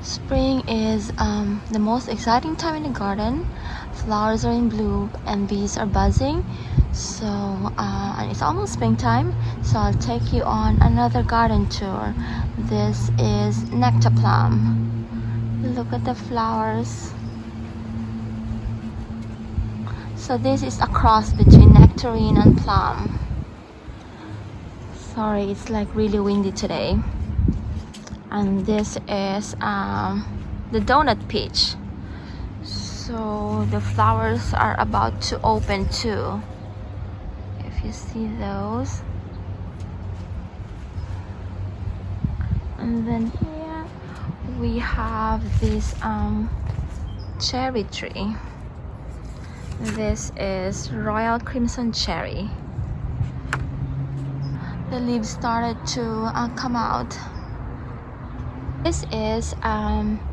Spring is the most exciting time in the garden. Flowers are in bloom and bees are buzzing. So and it's almost springtime, so I'll take you on another garden tour. This is Nectar Plum. Look at the flowers. So this is a cross between nectarine and plum. Sorry, it's like really windy today. And this is the donut peach. So the flowers are about to open too. If you see those. And then here we have this cherry tree. This is Royal Crimson Cherry. The leaves started to come out. This is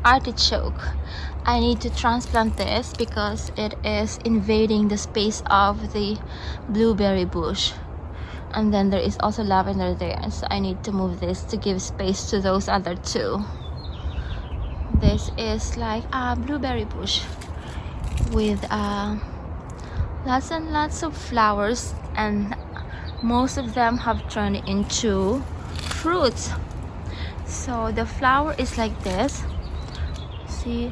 artichoke. I need to transplant this because it is invading the space of the blueberry bush. And then there is also lavender there, so I need to move this to give space to those other two. This is like a blueberry bush with lots and lots of flowers, and most of them have turned into fruits. So the flower is like this. See,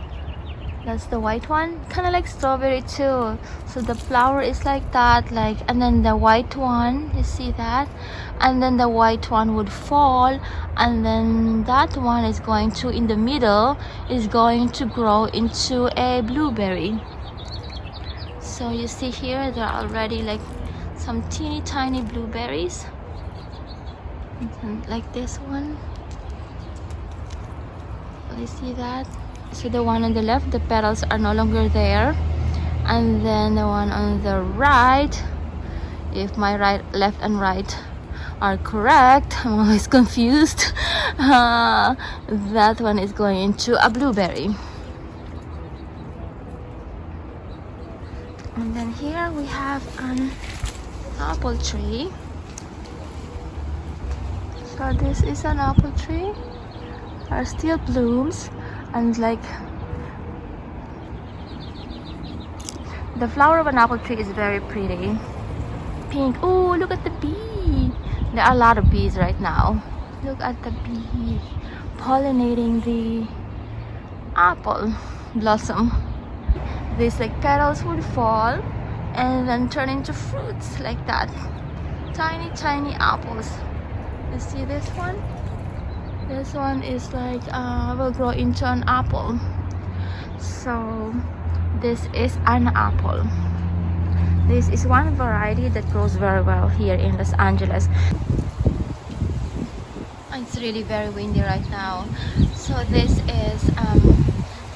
that's the white one, kind of like strawberry too. So the flower is like that, like, and then the white one, you see that, and then the white one would fall, and then that one is going to, in the middle, is going to grow into a blueberry. So you see here, there are already like some teeny tiny blueberries, like this one. You see that? So the one on the left, the petals are no longer there, and then the one on the right, if my left and right are correct, I'm always confused, that one is going into a blueberry. And then here we have an apple tree. So this is an apple tree. There are still blooms, and like the flower of an apple tree is very pretty. Pink. Oh, look at the bee. There are a lot of bees right now. Look at the bee pollinating the apple blossom. These like petals would fall and then turn into fruits like that. Tiny tiny apples. You see this one? This one is like will grow into an apple. So this is an apple. This is one variety that grows very well here in Los Angeles. It's really very windy right now. So this is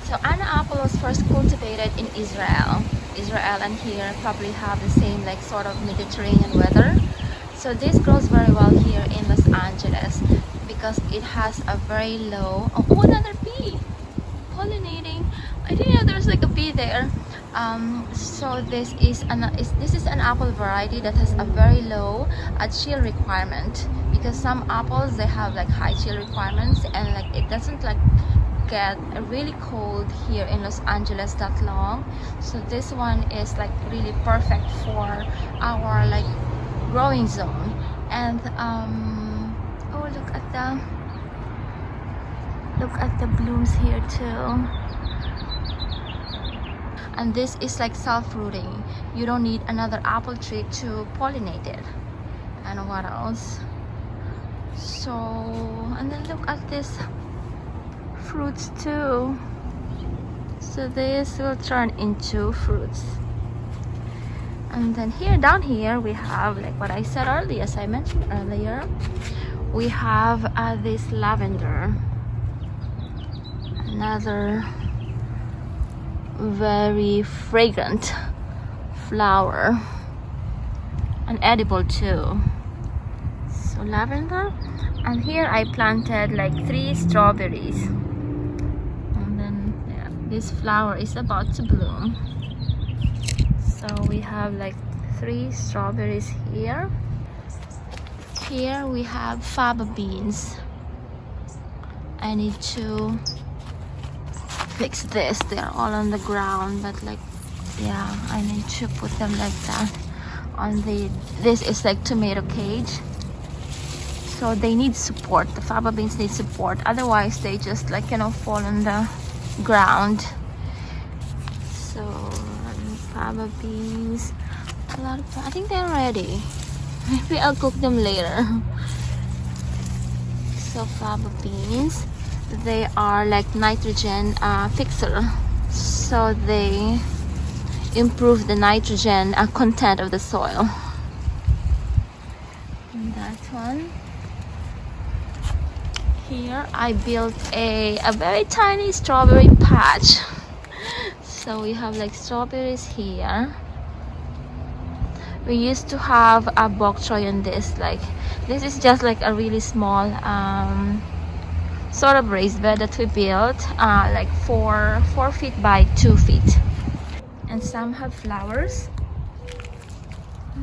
so an apple was first cultivated in Israel. Israel and here probably have the same like sort of Mediterranean weather. So this grows very well here in Los Angeles because it has a very low. Oh, another bee pollinating. I didn't know there's like a bee there. So this is an apple variety that has a very low chill requirement, because some apples they have like high chill requirements, and like it doesn't like get really cold here in Los Angeles that long. So this one is like really perfect for our like growing zone. And oh, look at the blooms here too. And this is like self-rooting. You don't need another apple tree to pollinate it. And what else? So, and then look at this fruits too. So this will turn into fruits. And then here, down here, we have like what I said earlier, as I mentioned earlier, we have this lavender. Another very fragrant flower, and edible too. So lavender. And here I planted like 3 strawberries, and then yeah, this flower is about to bloom. So we have like 3 strawberries here. Here we have faba beans. I need to fix this. They're all on the ground, but like, yeah, I need to put them like that on the, this is like tomato cage, so they need support. The faba beans need support, otherwise they just like, you know, fall on the ground. So faba beans, a lot of, I think they're ready. Maybe I'll cook them later. So faba beans, they are like nitrogen fixer, so they improve the nitrogen content of the soil. And that one here, I built a very tiny strawberry patch. So we have like strawberries here. We used to have a bok choy on this, like this is just like a really small sort of raised bed that we built, like 4 feet by 2 feet. And some have flowers.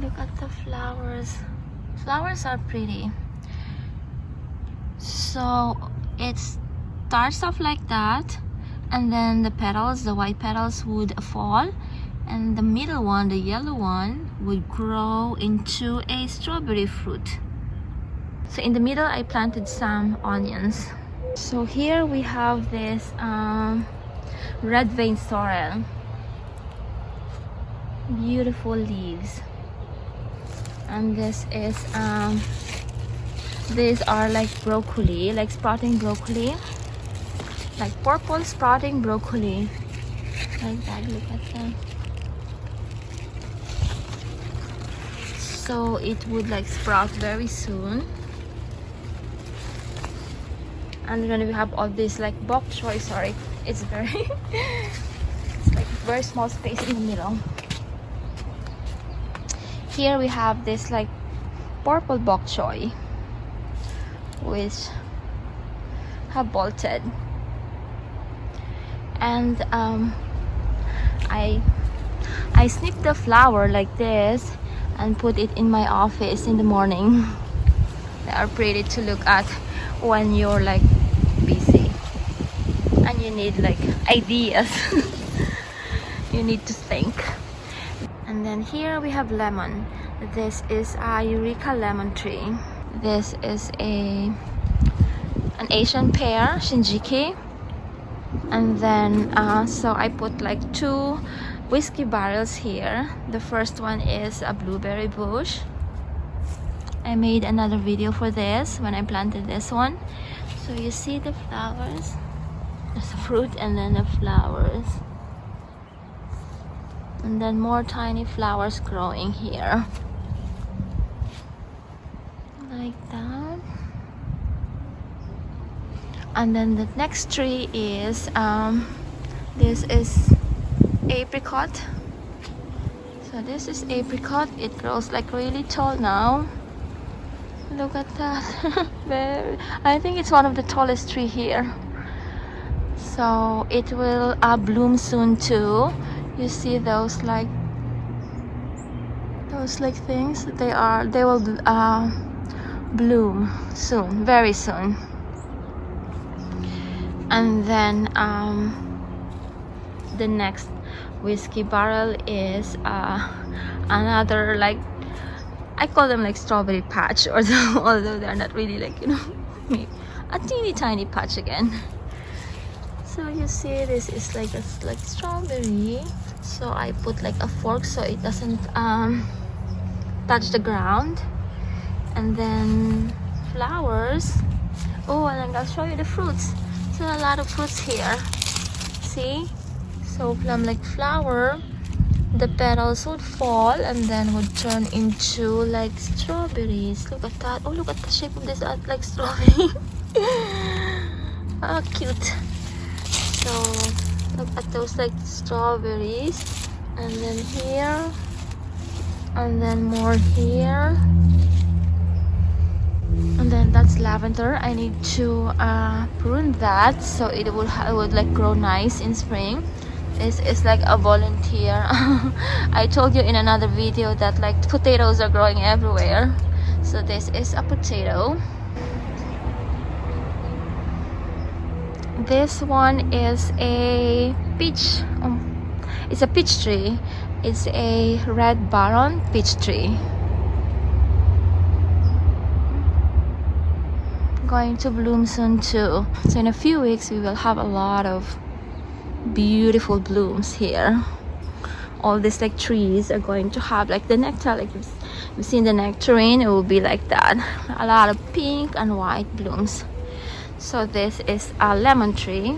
Look at the flowers. Flowers are pretty. So it starts off like that, and then the petals, the white petals, would fall, and the middle one, the yellow one, would grow into a strawberry fruit. So in the middle I planted some onions. So here we have this red vein sorrel. Beautiful leaves. And this is these are like broccoli, like sprouting broccoli, like purple sprouting broccoli, like that. Look at that. So it would like sprout very soon. And then we have all this like bok choy. Sorry, it's very it's like very small space in the middle. Here we have this like purple bok choy, which have bolted, and I snip the flower like this and put it in my office in the morning. They are pretty to look at when you're like busy and you need like ideas. You need to think. And then here we have lemon. This is a Eureka lemon tree. This is an Asian pear, Shinjiki. And then so I put like 2 whiskey barrels here. The first one is a blueberry bush. I made another video for this when I planted this one. So you see the flowers. There's a fruit and then the flowers. And then more tiny flowers growing here. Like that. And then the next tree is this is apricot. So this is apricot. It grows like really tall now. Look at that. I think it's one of the tallest tree here. So it will bloom soon too. You see those like things? They will bloom soon, very soon. And then the next whiskey barrel is another, like, I call them like strawberry patch, although they're not really like, you know, a teeny tiny patch again. So you see this is like a strawberry. So I put like a fork so it doesn't touch the ground. And then flowers. Oh, and I'll show you the fruits. So a lot of fruits here. See? So plum like flower. The petals would fall and then would turn into like strawberries. Look at that. Oh, look at the shape of this, like strawberry. Oh, cute. So look at those like strawberries. And then here. And then more here. And then that's lavender. I need to prune that so it would like grow nice in spring. This is like a volunteer. I told you in another video that like potatoes are growing everywhere. So this is a potato. This one is a peach. It's a peach tree. It's a red baron peach tree. Going to bloom soon too. So in a few weeks we will have a lot of beautiful blooms here. All these like trees are going to have like the nectar, like you've seen the nectarine, it will be like that. A lot of pink and white blooms. So this is a lemon tree.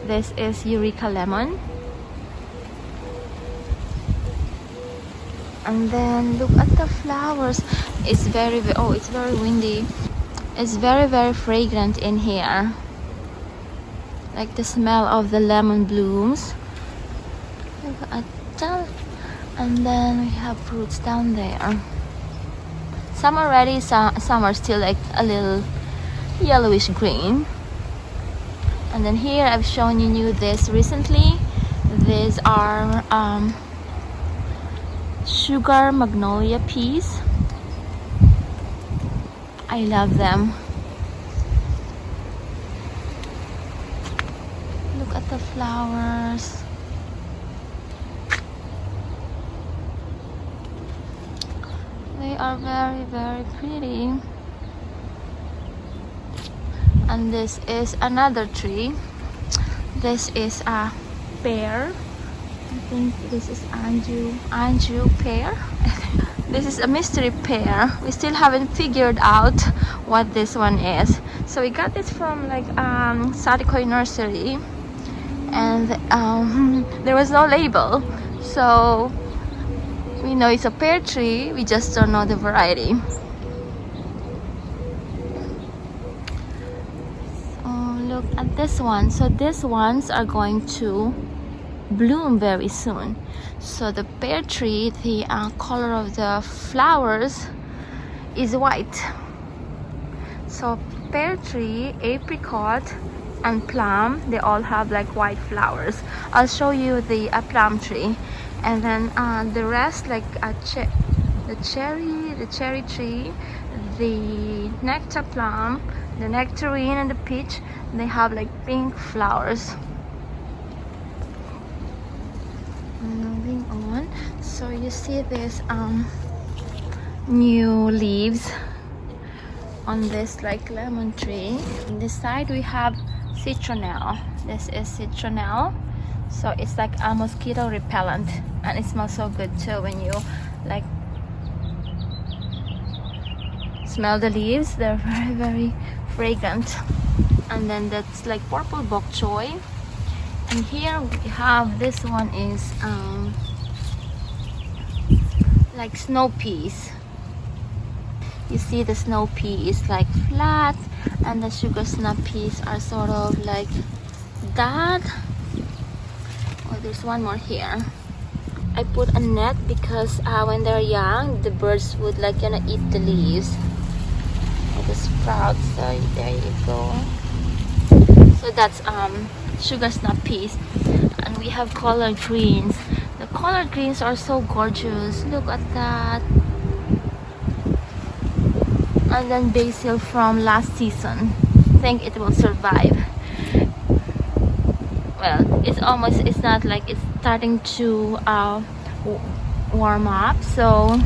This is Eureka lemon. And then look at the flowers. It's very windy. It's very fragrant in here. Like the smell of the lemon blooms. Look at that. And then we have fruits down there. Some are ready, some are still like a little yellowish green. And then here I've shown you this recently. These are sugar magnolia peas. I love them. Look at the flowers. They are very pretty. And this is another tree. This is a pear. I think this is Anjou pear. This is a mystery pear. We still haven't figured out what this one is. So we got this from like Artichoke nursery, and there was no label. So we know it's a pear tree, we just don't know the variety. So look at this one. So these ones are going to bloom very soon. So the pear tree, the color of the flowers is white. So pear tree, apricot, and plum, they all have like white flowers. I'll show you the plum tree, and then the rest, like the cherry tree, the nectar plum, the nectarine, and the peach, they have like pink flowers. Moving on, so you see this new leaves on this like lemon tree. On this side we have citronelle. This is citronelle, so it's like a mosquito repellent, and it smells so good too when you like smell the leaves. They're very fragrant. And then that's like purple bok choy. And here we have, this one is like snow peas. You see the snow pea is like flat, and the sugar snap peas are sort of like that. Oh, there's one more here. I put a net because when they're young, the birds would like eat the leaves or the sprouts. So there you go. So that's sugar snap peas. And we have collard greens. The collard greens are so gorgeous. Look at that. And then basil from last season. I think it will survive. Well, it's not like it's starting to warm up, so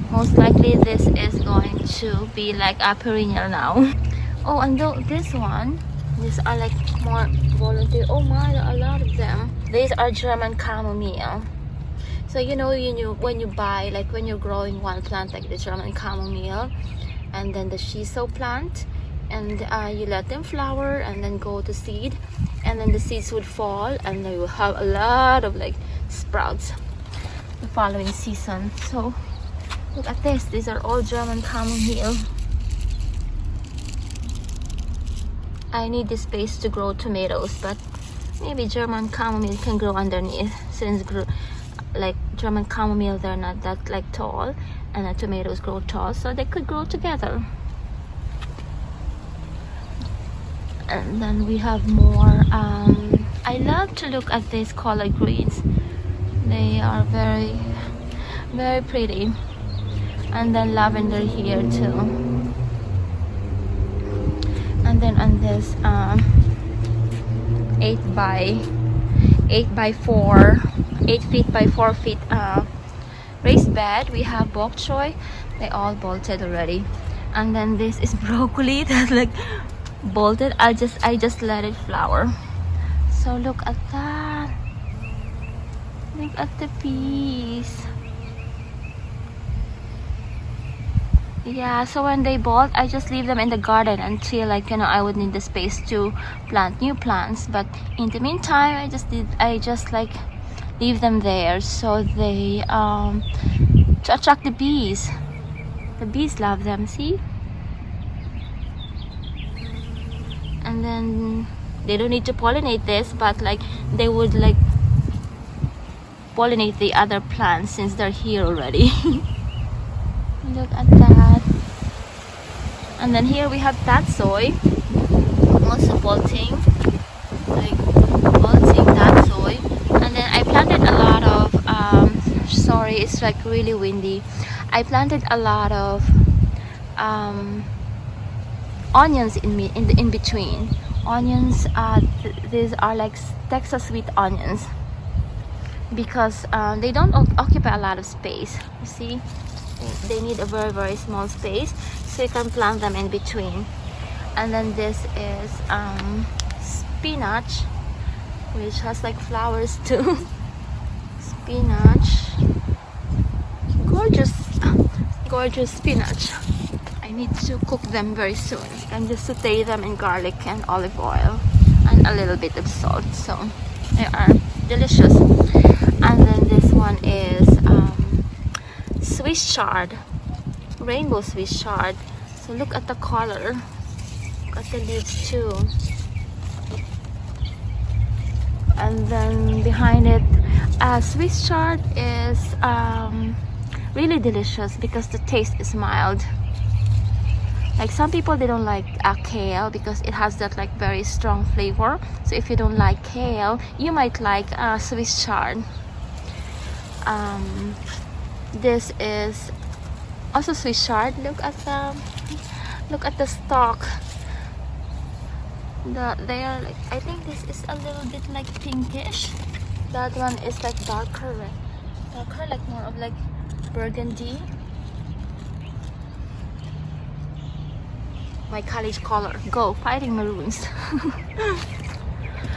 most likely this is going to be like a perennial now. Oh, and this one, these are like more volunteer. Oh my, there are a lot of them. These are German chamomile. So when you buy, like when you're growing one plant like the German chamomile, and then the shiso plant, and you let them flower and then go to seed, and then the seeds would fall, and then you will have a lot of like sprouts the following season. So look at this. These are all German chamomile. I need this space to grow tomatoes, but maybe German chamomile can grow underneath, since like German chamomile, they're not that like tall, and the tomatoes grow tall, so they could grow together. And then we have more. I love to look at these collard greens. They are very, very pretty. And then lavender here too. And then on this 8 feet by 4 feet raised bed. We have bok choy. They all bolted already. And then this is broccoli that's like bolted. I just let it flower. So look at that. Look at the peas. Yeah, so when they bolt, I just leave them in the garden until, like, you know, I would need the space to plant new plants. But in the meantime, I just like leave them there so they to attract the bees. The bees love them, see? And then they don't need to pollinate this, but like they would like pollinate the other plants since they're here already. Look at that. And then here we have tatsoi, also bolting, like bolting tatsoi. And then I planted a lot of sorry, it's like really windy. I planted a lot of onions in between. Onions, these are like Texas sweet onions because they don't occupy a lot of space. You see, they need a very small space, so you can plant them in between. And then this is spinach, which has like flowers too. Spinach, gorgeous spinach. I need to cook them very soon. And just saute them in garlic and olive oil and a little bit of salt, so they are delicious. And then this one is Swiss chard, rainbow Swiss chard. So look at the color. Look at the leaves too. And then behind it, Swiss chard is really delicious because the taste is mild. Like some people, they don't like kale because it has that like very strong flavor. So if you don't like kale, you might like Swiss chard. This is also Swiss chard. Look at the stalk. They are like, I think this is a little bit like pinkish. That one is like darker, like more of like burgundy. My college color. Go fighting maroons.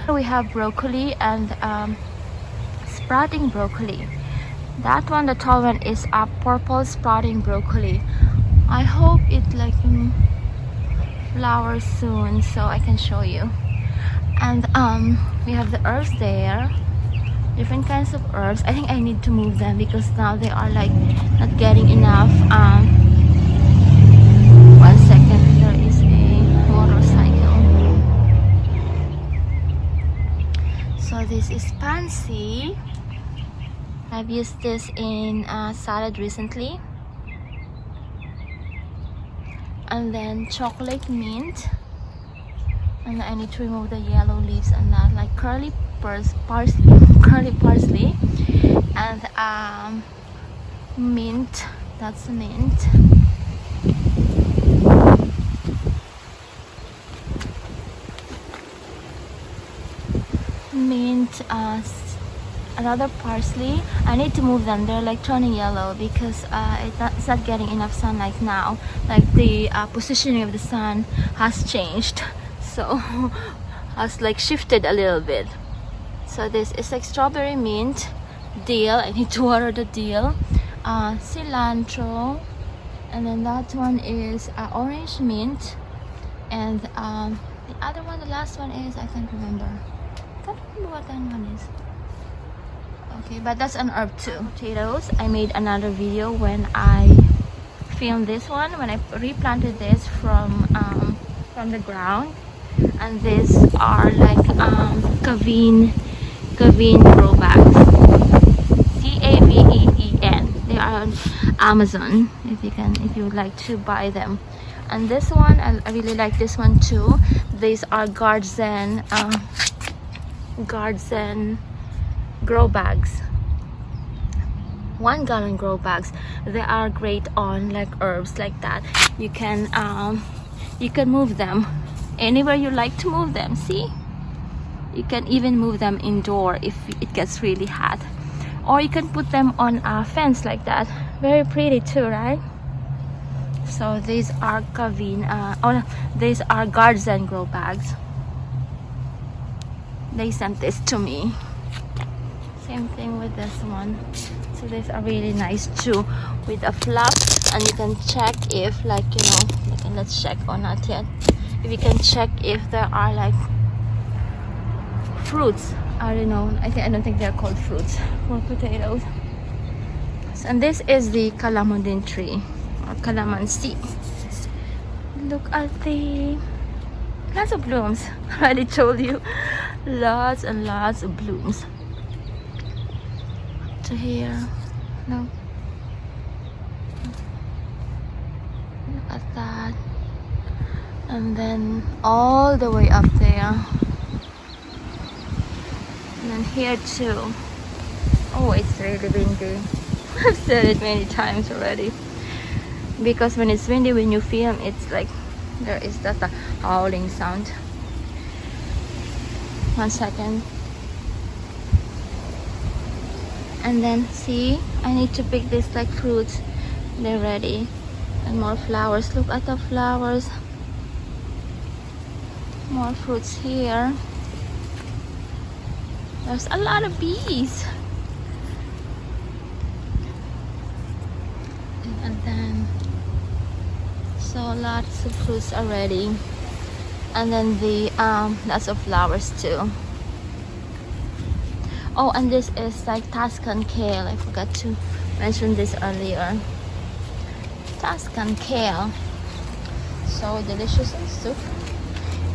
We have broccoli and sprouting broccoli. That one, the tall one, is a purple sprouting broccoli. I hope it like flowers soon so I can show you. And we have the herbs there, different kinds of herbs. I think I need to move them because now they are like not getting enough. One second, there is a motorcycle. So this is pansy. I've used this in salad recently. And then chocolate mint. And I need to remove the yellow leaves and that, like curly parsley, and mint. That's mint. Mint, another parsley. I need to move them. They're like turning yellow because it's not getting enough sunlight now. Like the positioning of the sun has changed, so has like shifted a little bit. So this is like strawberry mint, dill. I need to water the dill. Cilantro, and then that one is orange mint, and the other one, the last one is, I can't remember. What that one is. Okay, but that's an herb too. Potatoes. I made another video when I filmed this one, when I replanted this from the ground. And these are like Gaveen grow bags. Caveen. They are on Amazon if you would like to buy them. And this one, I really like this one too. These are Guardian grow bags, 1 gallon grow bags. They are great on like herbs like that. You can move them anywhere you like to move them. See, You can even move them indoor if it gets really hot, or you can put them on a fence like that. Very pretty too, right? So these are these are Garden grow bags. They sent this to me. Same thing with this one. So these are really nice too, with a flap, and you can check if, like, you know, let's check or not yet. If you can check if there are like fruits. I don't know. I don't think they're called fruits for potatoes. So, and this is the Kalamundin tree or Calamansi. Look at the lots of blooms. I already told you, lots and lots of blooms. To here, no. Look at that, and then all the way up there. And then here too. Oh, it's really windy. I've said it many times already. Because when it's windy, when you film, it's like there is that howling sound. 1 second. And then see, I need to pick this like fruits. They're ready. And more flowers. Look at the flowers. More fruits here. There's a lot of bees. And then, so lots of fruits already. And then the lots of flowers too. Oh, and this is like Tuscan Kale. I forgot to mention this earlier. Tuscan Kale. So delicious in soup.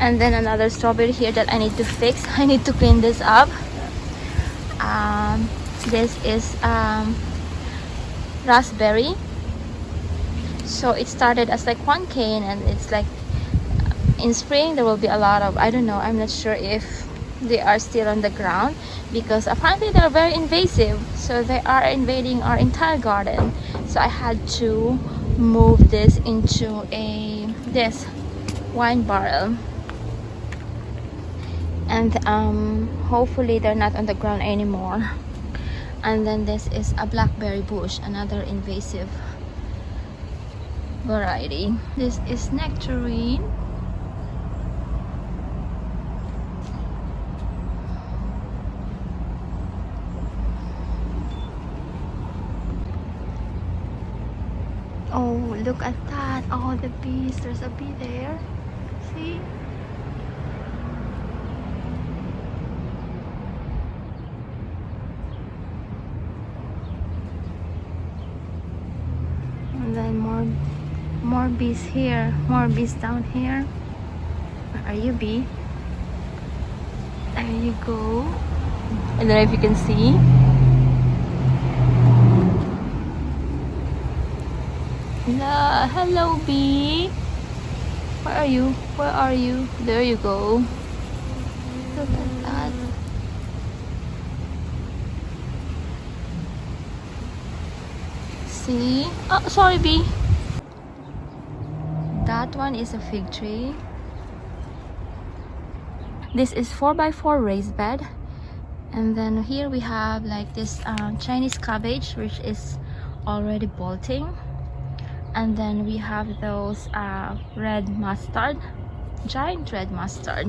And then another strawberry here that I need to fix. I need to clean this up. This is raspberry. So it started as like one cane, and it's like in spring there will be a lot of, I don't know, I'm not sure if they are still on the ground, because apparently they're very invasive. So they are invading our entire garden. So I had to move this into this wine barrel. And hopefully they're not on the ground anymore. And then this is a blackberry bush, another invasive variety. This is Nectarine. Oh, look at that. Oh, the bees. There's a bee there. See? And then more bees here. More bees down here. Where are you, bee? There you go. I don't know if you can see. Hello, bee. Where are you? Where are you? There you go. Look at that. See? Oh, sorry, bee. That one is a fig tree. This is 4x4 raised bed. And then here we have like this Chinese cabbage, which is already bolting. And then we have those red mustard, giant red mustard.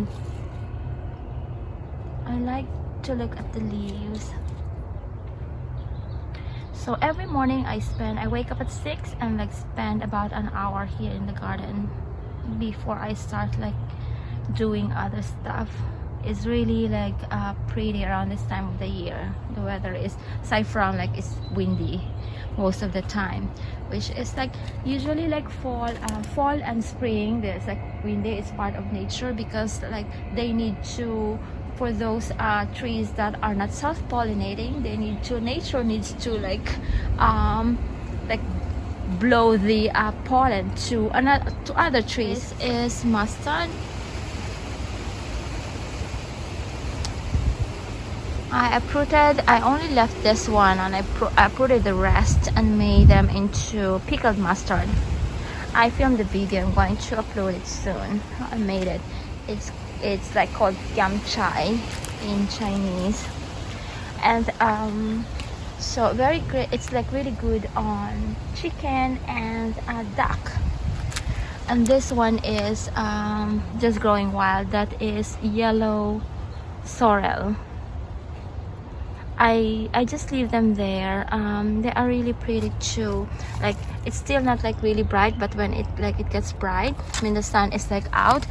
I like to look at the leaves. So every morning I wake up at 6 and like spend about an hour here in the garden before I start like doing other stuff. It's really like pretty around this time of the year. The weather is, aside from like it's windy most of the time, which is like usually like fall and spring. There's like windy. It's part of nature, because like they need to, for those trees that are not self-pollinating, they need to, nature needs to like blow the pollen to other trees. This is mustard. I uprooted, I only left this one, and I uprooted the rest and made them into pickled mustard. I filmed the video. I'm going to upload it soon. I made it. It's It's like called yam chai in Chinese. And so very great. It's like really good on chicken and duck. And this one is just growing wild. That is yellow sorrel. I just leave them there. They are really pretty too. Like it's still not like really bright, but when it gets bright, when the sun is like out,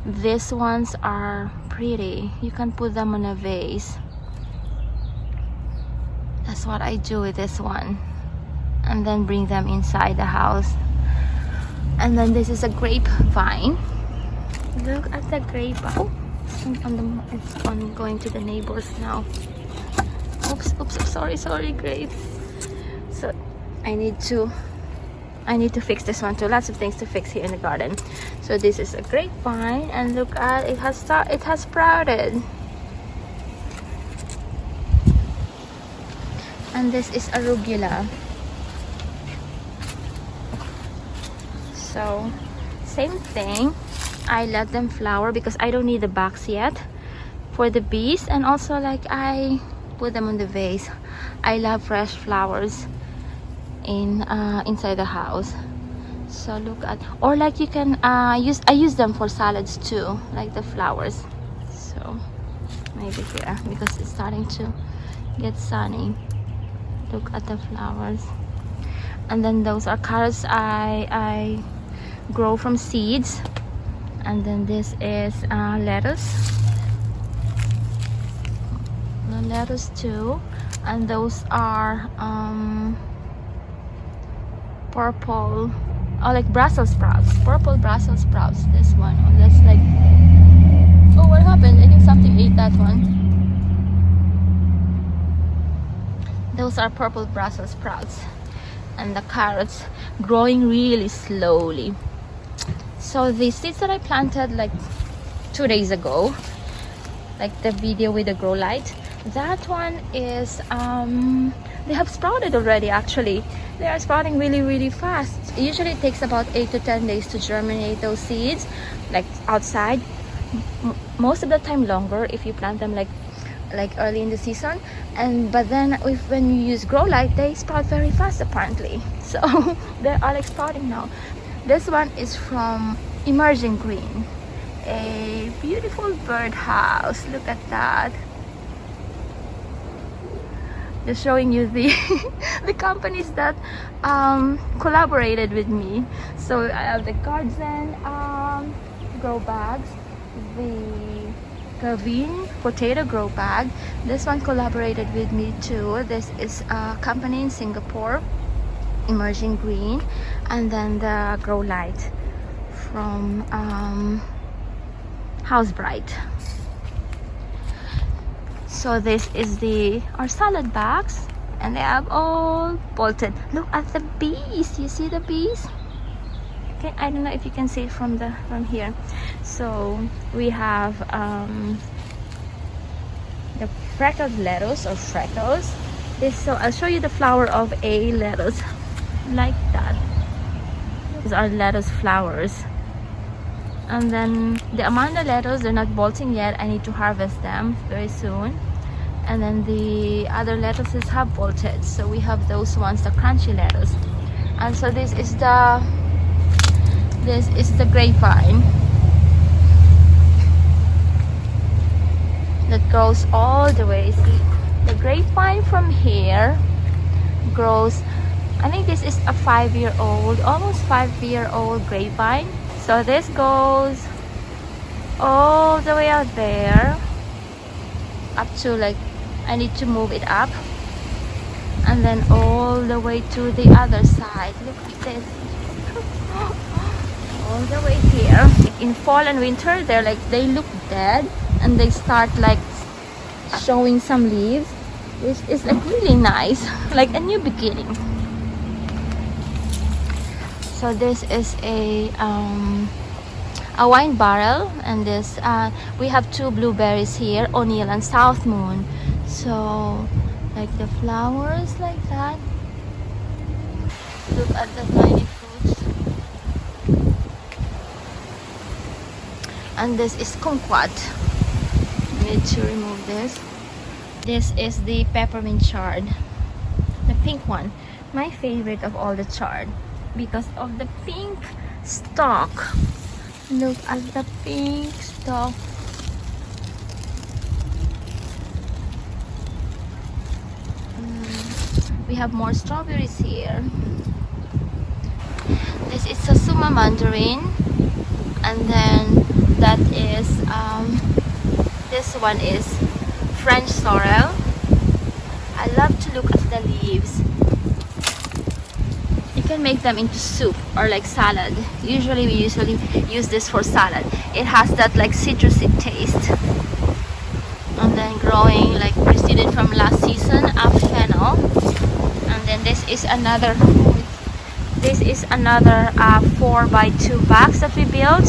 these ones are pretty. You can put them on a vase. That's what I do with this one, and then bring them inside the house. And then this is a grapevine. Look at the grapevine. It's on going to the neighbors now. Oops, sorry, grape. So I need to fix this one too. Lots of things to fix here in the garden. So this is a grapevine, and look at it has sprouted. And this is arugula. So same thing, I let them flower because I don't need the box yet for the bees, and also like I put them on the vase. I love fresh flowers inside the house. So look at, or like you can I use them for salads too, like the flowers. So maybe here because it's starting to get sunny. Look at the flowers. And then those are carrots I grow from seeds. And then this is lettuce. The lettuce too. And those are purple, like Brussels sprouts, purple Brussels sprouts. This one, oh, that's like, oh, what happened? I think something ate that one. Those are purple Brussels sprouts. And the carrots growing really slowly. So the seeds that I planted like 2 days ago, like the video with the grow light, that one is they have sprouted already. Actually they are sprouting really fast. Usually it takes about 8 to 10 days to germinate those seeds, like outside. Most of the time longer if you plant them like early in the season. But then when you use grow light, they sprout very fast apparently. So they are like sprouting now. This one is from Emerging Green, a beautiful birdhouse. Look at that. Just showing you the the companies that collaborated with me. So I have the Garden grow bags, the Green potato grow bag. This one collaborated with me too. This is a company in Singapore, Emerging Green. And then the grow light from House Bright. So this is our salad bags, and they have all bolted. Look at the bees. You see the bees? Okay, I don't know if you can see it from here. So we have the freckled lettuce or freckles. So I'll show you the flower of a lettuce like that. These are lettuce flowers. And then the Amanda lettuce, they're not bolting yet. I need to harvest them very soon. And then the other lettuces have bolted. So we have those ones, the crunchy lettuce. And so this is the grapevine that grows all the way. See, the grapevine from here grows, I think this is a 5-year-old, almost 5-year-old grapevine. So this goes all the way out there up to, like, I need to move it up, and then all the way to the other side. Look at this. All the way here. In fall and winter, they look dead, and they start like showing some leaves, which is like really nice, like a new beginning. So this is a wine barrel, and this we have 2 blueberries here, O'Neill and South Moon. So like the flowers like that. Look at the tiny fruits. And this is kumquat. Need to remove this. This is the peppermint chard, the pink one. My favorite of all the chard because of the pink stalk. Look at the pink stalk. We have more strawberries here. This is Sasuma mandarin, and then that is this one is French sorrel. I love to look at the leaves. You can make them into soup or like salad. Usually we use this for salad. It has that like citrusy taste. And then growing like preceded from last season, fennel. And then this is another 4x2 box that we built.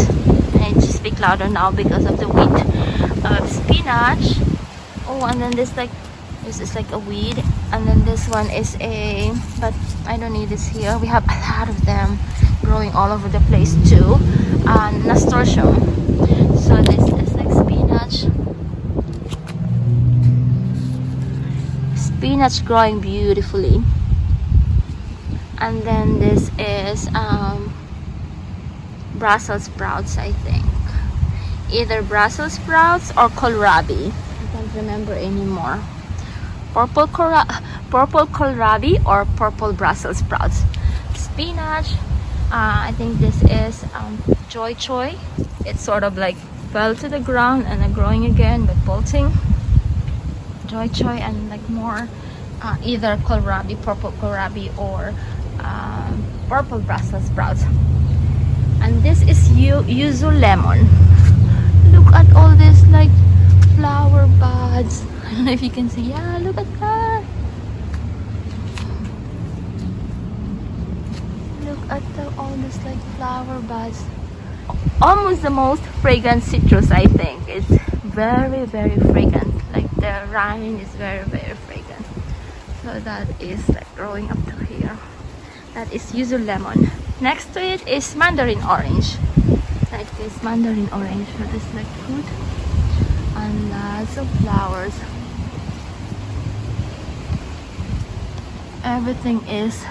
I need to speak louder now because of the wind. Spinach. Oh, and then this is like a weed, and then this one is but I don't need this here. We have a lot of them growing all over the place too. Nasturtium. So this is like spinach. Spinach growing beautifully. And then this is Brussels sprouts, I think. Either Brussels sprouts or kohlrabi. I can't remember anymore. Purple kohlrabi or purple Brussels sprouts. Spinach. I think this is Bok Choy. It's sort of like fell to the ground and then growing again but bolting. Bok Choy and like more either kohlrabi, purple kohlrabi or purple Brussels sprouts. And this is Yuzu Lemon. Look at all this like flower buds. I don't know if you can see. Yeah, look at that. Look at all this like flower buds. Almost the most fragrant citrus, I think. It's very, very fragrant. Like the rind is very, very fragrant. So that is like growing up to here. That is Yuzu Lemon. Next to it is Mandarin Orange. Like this Mandarin Orange. So this like fruit and lots of flowers. Everything is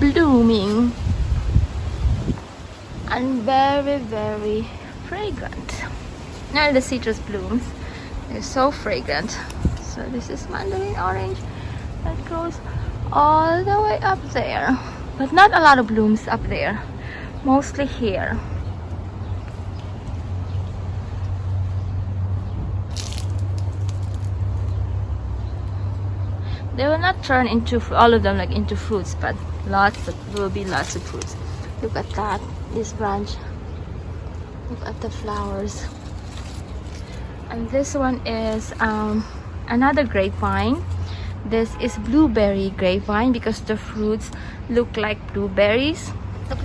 blooming and very, very fragrant. Now the citrus blooms. They're so fragrant. So this is Mandarin Orange that grows all the way up there, but not a lot of blooms up there, mostly here. They will not turn into all of them like into fruits, but will be lots of fruits. Look at that, this branch. Look at the flowers. And this one is another grapevine. This is blueberry grapevine because the fruits look like blueberries.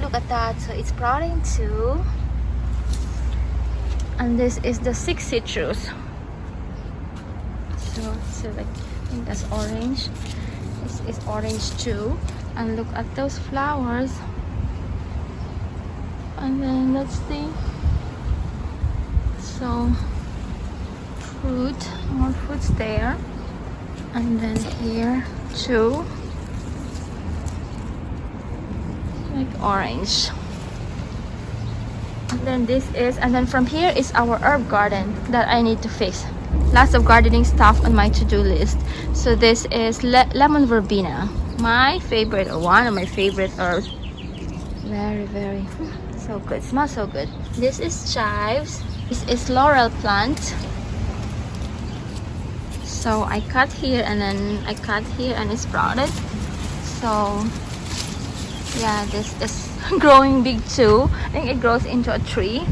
Look at that. So it's sprouting too. And this is the 6 citrus. So like I think that's orange. This is orange too. And look at those flowers. And then let's see. So more fruits there. And then here too, like orange. And then and then from here is our herb garden that I need to fix. Lots of gardening stuff on my to-do list. So this is lemon verbena, my favorite, or one of my favorite herbs. Very, very so good. Smells so good. This is chives. This is laurel plant. So I cut here and then I cut here and it sprouted. So yeah, this is growing big too. I think it grows into a tree.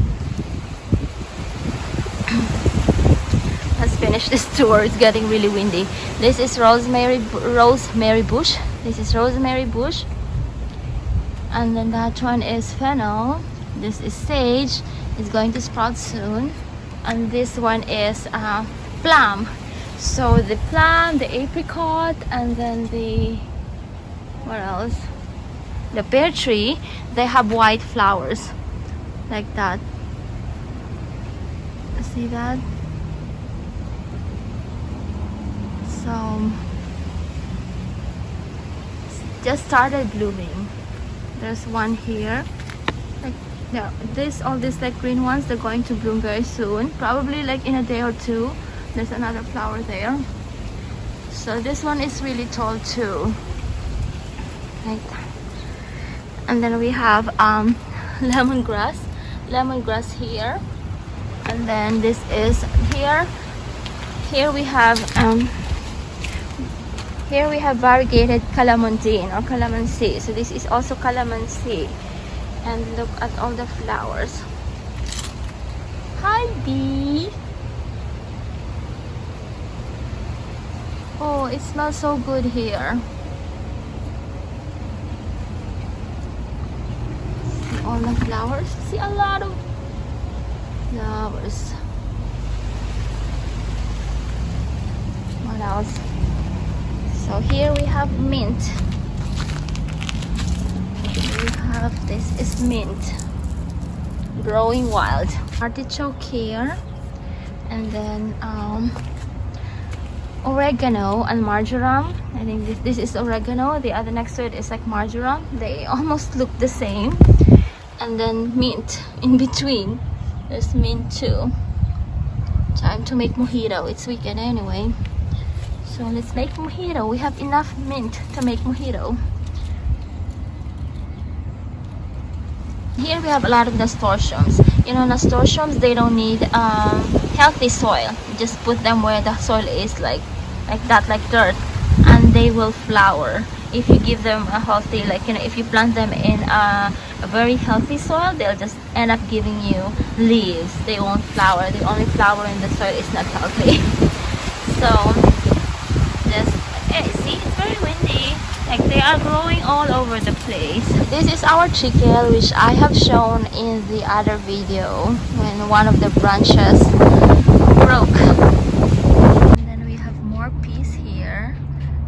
Let's finish this tour. It's getting really windy. This is rosemary bush. This is rosemary bush. And then that one is fennel. This is sage. It's going to sprout soon. And this one is plum. So the plum, the apricot, and then what else? The pear tree, they have white flowers like that. See that? So just started blooming. There's one here. Like all these like green ones, they're going to bloom very soon. Probably like in a day or two. There's another flower there. So this one is really tall too. Like that. And then we have lemongrass here. And then this is here we have variegated Kalamundin or Calamansi. So this is also Calamansi. And look at all the flowers. Hi bee. Oh, it smells so good here. See all the flowers? See a lot of flowers. What else? So here we have mint. This is mint, growing wild. Artichoke here, and then oregano and marjoram. I think this is oregano. The other next to it is like marjoram. They almost look the same. And then mint in between. There's mint too. Time to make mojito. It's weekend anyway. So let's make mojito. We have enough mint to make mojito. Here we have a lot of nasturtiums. You know, nasturtiums, they don't need healthy soil. You just put them where the soil is like that, like dirt, and they will flower. If you give them a healthy, like, you know, if you plant them in a very healthy soil, they'll just end up giving you leaves. They won't flower. They only flower when the soil is not healthy. So just, hey, see, it's very windy. Like they are growing all over the place. This is our chicle, which I have shown in the other video when one of the branches broke. And then we have more peas here.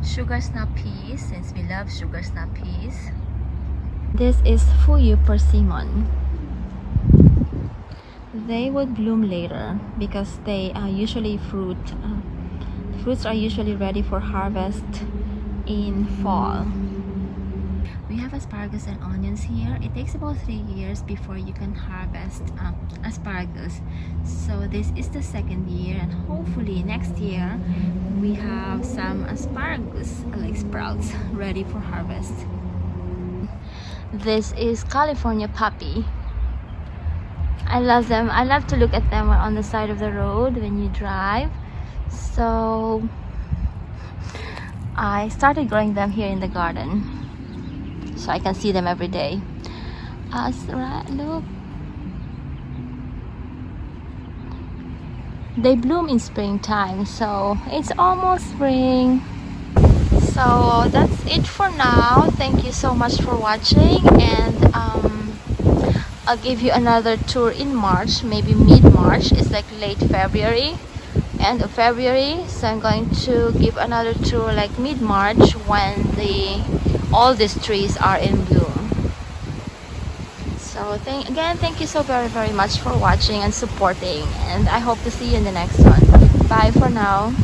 Sugar snap peas, since we love sugar snap peas. This is Fuyu persimmon. They would bloom later because they usually fruits are usually ready for harvest in fall. We have asparagus and onions here. It takes about 3 years before you can harvest asparagus. So this is the second year, and hopefully next year we have some asparagus like sprouts ready for harvest. This is California poppy. I love them. I love to look at them on the side of the road when you drive. So I started growing them here in the garden so I can see them every day. Look, they bloom in springtime, so it's almost spring. So that's it for now. Thank you so much for watching, and I'll give you another tour in March, maybe mid-March. It's like late February, end of February. So I'm going to give another tour like mid-March when all these trees are in bloom. So thank you so very much for watching and supporting, and I hope to see you in the next one. Bye for now.